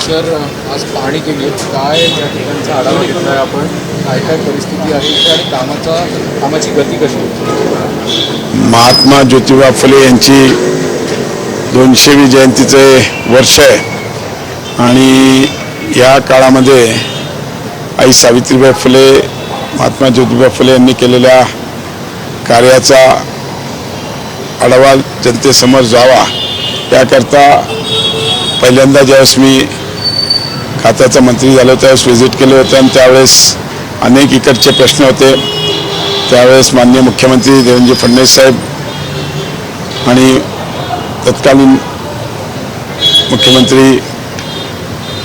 Sir आज पाहणी केली आहे, काय या ठिकाणचा आढावा घेतला आहे आपण, काय काय परिस्थिती आहे इथे आणि कामाची गती कशी होती? महात्मा ज्योतिबा फुले यांची 200वी जयंतीचे वर्ष आहे आणि या काळामध्ये आई सावित्रीबाई फुले, महात्मा ज्योतिबा फुले यांनी केलेल्या कार्याचा आढावा जनतेसमोर जावा याकरता पहिल्यांदा ज्यावेळेस मी खात्याचा मंत्री झालो त्यावेळेस व्हिजिट केले होते आणि त्यावेळेस अनेक इकडचे प्रश्न होते. त्यावेळेस माननीय मुख्यमंत्री देवेंद्र फडणवीस साहेब आणि तत्कालीन मुख्यमंत्री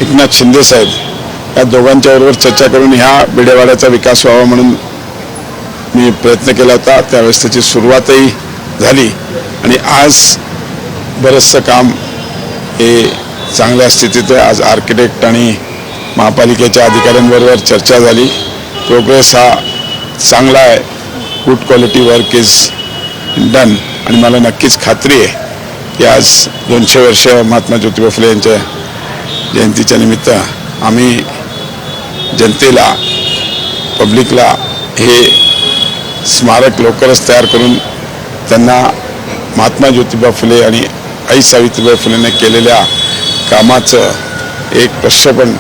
एकनाथ शिंदे साहेब या दोघांच्याबरोबर चर्चा करून ह्या बिडेवाड्याचा विकास व्हावा म्हणून मी प्रयत्न केला होता. त्यावेळेस त्याची सुरुवातही झाली आणि आज बरंचसं काम हे चांगल्या स्थितीत आहे. आज आर्किटेक्ट आणि महापालिकेच्या अधिकाऱ्यांबरोबर चर्चा झाली. प्रोग्रेस हा चांगला आहे. Good quality work is done आणि मला नक्कीच खात्री आहे की आज 200 वर्ष महात्मा ज्योतिबा फुले यांच्या जयंतीच्या निमित्त आम्ही जनतेला, पब्लिकला हे स्मारक लवकरच तयार करून त्यांना महात्मा ज्योतिबा फुले आणि आई सावित्रीबाई फुलेने केलेल्या कामाचं एक प्रक्षेपण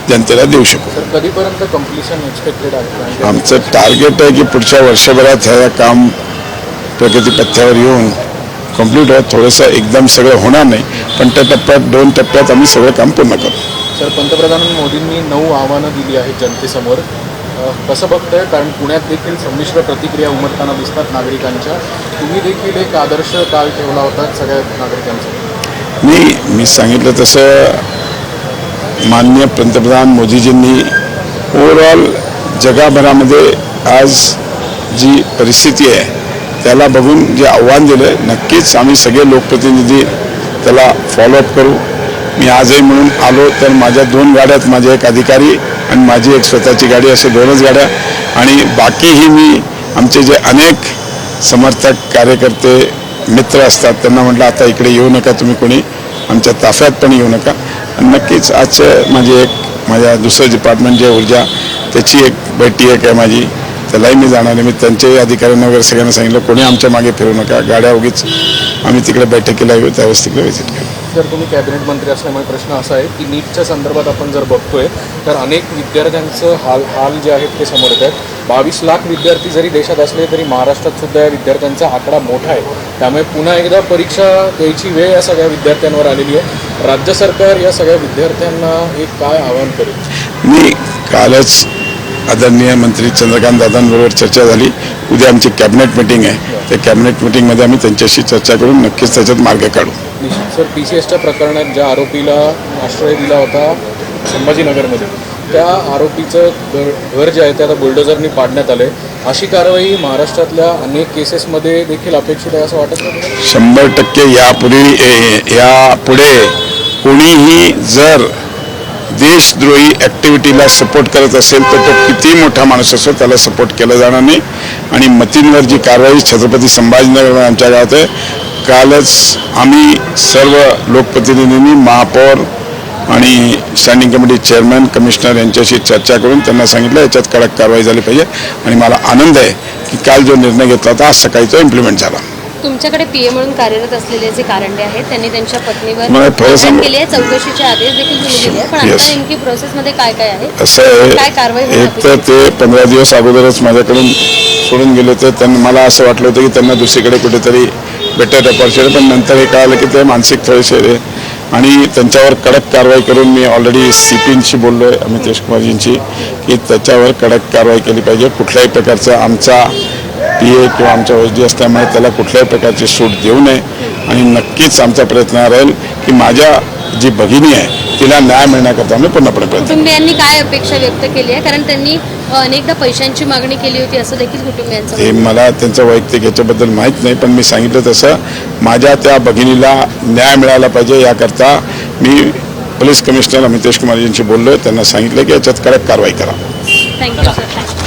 जनतेला देऊ शकू. कधीपर्यंत कम्प्लिशन एक्सपेक्टेड आहे? आमचं टार्गेट आहे की पुढच्या वर्षभरात हे काम प्रगतीपथावर येऊन कंप्लीट होत. थोडंसं एकदम सगळं होणार नाही पण त्या टप्प्यात 2 टप्प्यात आम्ही सगळं काम पूर्ण करू. सर, पंतप्रधान मोदींनी 9 आव्हानं दिली आहेत जनतेसमोर, कसं बघताय? कारण पुण्यात देखील संमिश्र प्रतिक्रिया उमटताना दिसतात नागरिकांच्या. तुम्ही देखील एक आदर्श काल ठेवला होता सगळ्या नागरिकांचा. मी सांगितलं तसं माननीय पंतप्रधान मोदीजींनी ओव्हरऑल जगभरामध्ये आज जी परिस्थिती आहे त्याला बघून जे आव्हान दिलं, नक्कीच आम्ही सगळे लोकप्रतिनिधी त्याला फॉलोअप करू. मी आजही म्हणून आलो तर माझ्या 2 गाड्यात, माझे एक अधिकारी आणि माझी एक स्वतःची गाडी, असे 2च गाड्या आणि बाकीही मी आमचे जे अनेक समर्थक, कार्यकर्ते, मित्र असतात त्यांना म्हटलं आता इकडे येऊ नका, तुम्ही कोणी आमच्या ताफ्यात पण येऊ नका. आणि नक्कीच आजचं माझ्या दुसरं डिपार्टमेंट जे ऊर्जा त्याची एक बैठक आहे माझी, त्यालाही मी जाणार आहे. मी त्यांच्याही अधिकाऱ्यांना वगैरे सगळ्यांना सांगितलं कोणी आमच्या मागे फिरू नका, गाड्या उगीच आम्ही तिकडे बैठकीला येऊ त्यावेळेस तिकडे व्हिजिट करू. जर तुम्ही कॅबिनेट मंत्री असल्यामुळे प्रश्न असा आहे की नीटच्या संदर्भात आपण जर बघतोय तर अनेक विद्यार्थ्यांचं हाल जे आहेत ते समोर येत आहेत. 22 लाख विद्यार्थी जरी देशात असले तरी महाराष्ट्रात सुद्धा या विद्यार्थ्यांचा आकडा मोठा आहे. त्यामुळे पुन्हा एकदा परीक्षा द्यायची वेळ या सगळ्या विद्यार्थ्यांवर आलेली आहे. राज्य सरकार या सगळ्या विद्यार्थ्यांना एक काय आवाहन करेल? मी कालच आदरणीय मंत्री चंद्रकांत दादांबरोबर चर्चा झाली. उद्या आमची कॅबिनेट मिटिंग आहे. त्या कॅबिनेट मिटिंगमध्ये आम्ही त्यांच्याशी चर्चा करून नक्कीच त्याच्यात मार्ग काढू. सर, PCSच्या प्रकरणात ज्या आरोपीला आश्रय दिला होता संभाजीनगरमध्ये, त्या आरोपीचं घर जे आहे ते आता बुलडोझरनी पाडण्यात आलं आहे. अशी कारवाई महाराष्ट्रातल्या अनेक केसेसमध्ये देखील अपेक्षित आहे असं वाटत नाही? 100% यापुढे कोणीही जर देशद्रोही ॲक्टिव्हिटीला सपोर्ट करत असेल तर तो किती मोठा माणूस असो त्याला सपोर्ट केला जाणार नाही. आणि मतींवर जी कारवाई छत्रपती संभाजीनगर आमच्या गावात आहे, कालच आम्ही सर्व लोकप्रतिनिधींनी, महापौर आणि स्टँडिंग कमिटी चेअरमॅन, कमिशनर यांच्याशी चर्चा करून त्यांना सांगितलं याच्यात कडक कारवाई झाली पाहिजे. आणि मला आनंद आहे की काल जो निर्णय घेतला होता आज सकाळी तो इम्प्लिमेंट झाला. तुमच्याकडे PA म्हणून कार्यरत असलेले जे कारंडे आहेत त्यांनी त्यांच्या पत्नीवर केली आहे, चौकशीचे आदेश देखील तुम्ही दिले आहे, पण आता नेमकी प्रोसेसमध्ये काय काय आहे? असं आहे, एक तर ते 15 दिवस अगोदरच माझ्याकडून सोडून गेले होते. त्यांना मला असं वाटलं होतं की त्यांना दुसरीकडे कुठेतरी बेटर अपॉर्च्युनिटी, पण नंतर हे कळालं की ते मानसिक थोडेसे आणि त्यांच्यावर कडक कारवाई करून मी ऑलरेडी CPंशी बोललो आहे, अमितेश कुमारजींची, की त्याच्यावर कडक कारवाई केली पाहिजे. कुठल्याही प्रकारचा आमचा PA किंवा आमच्या OSD असल्यामुळे त्याला कुठल्याही प्रकारची सूट देऊ नये. आणि नक्कीच आमचा प्रयत्न राहील की माझ्या जी भगिनी आहे तिला न्याय मिळण्याकरता आम्ही पूर्णपणे प्रयत्न. कुटुंबियांनी काय अपेक्षा व्यक्त केली आहे? कारण त्यांनी अनेकदा पैशांची मागणी केली होती असं देखील कुटुंबियांचं. हे मला त्यांचं वैयक्तिक याच्याबद्दल माहीत नाही, पण मी सांगितलं तसं माझ्या त्या भगिनीला न्याय मिळाला पाहिजे याकरता मी पोलीस कमिशनर अमितेश कुमारजींशी बोललो. त्यांना सांगितलं की याच्यात कडक कारवाई करा. Thank you sir.